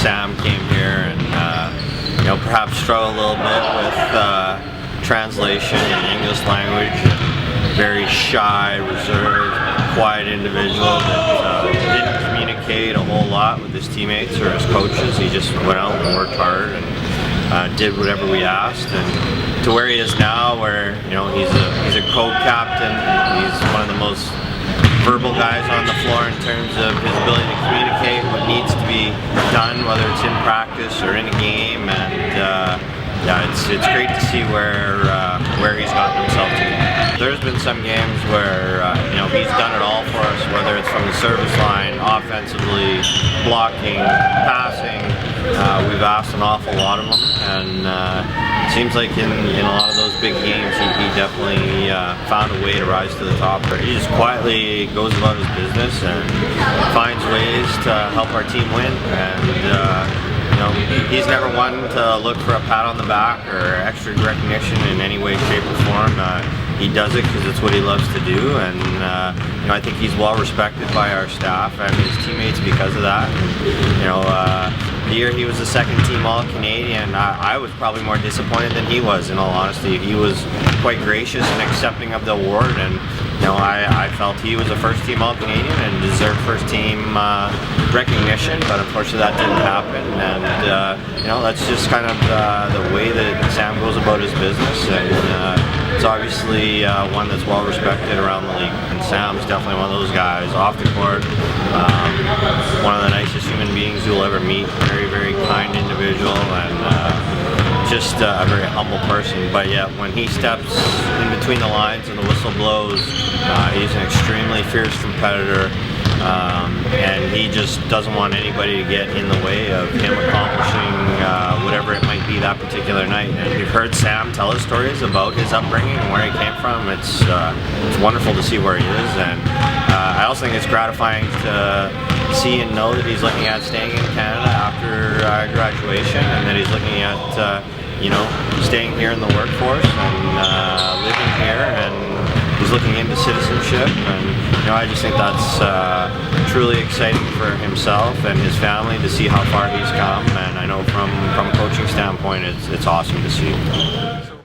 Sam came here and perhaps struggled a little bit with translation in English language. Very shy, reserved, quiet individual that didn't communicate a whole lot with his teammates or his coaches. He just went out and worked hard and did whatever we asked. And to where he is now, where he's a co-captain, he's one of the most verbal guys on the floor in terms of his ability to communicate what needs to be done, whether it's in practice or in a game. And it's great to see where he's gotten himself to. There's been some games where he's done it all for us, whether it's from the service line, offensively, blocking, passing. We've asked an awful lot of him, and it seems like in a lot of those big games, he definitely found a way to rise to the top. He just quietly goes about his business and finds ways to help our team win. And he's never one to look for a pat on the back or extra recognition in any way, shape, or form. He does it because it's what he loves to do, and I think he's well respected by our staff and his teammates because of that. The year he was the second team All-Canadian, I was probably more disappointed than he was, in all honesty. He was quite gracious and accepting of the award, and I felt he was a first team All-Canadian and deserved first team recognition, but unfortunately that didn't happen. And that's just kind of the way that Sam goes about his business, and it's obviously one that's well respected around the league. And Sam's definitely one of those guys off the court, one of the nicest human beings you'll ever meet. Very, very kind individual, and just a very humble person. But yet when he steps in between the lines and the whistle blows, he's an extremely fierce competitor, and he just doesn't want anybody to get in the way of him accomplishing whatever it might be that particular night. And you've heard Sam tell his stories about his upbringing and where he came from. It's wonderful to see where he is, and I also think it's gratifying to see and know that he's looking at staying in Canada after graduation, and that he's looking at staying here in the workforce and living here, and he's looking into citizenship. And I just think that's truly exciting for himself and his family to see how far he's come, and I know from a coaching standpoint it's awesome to see.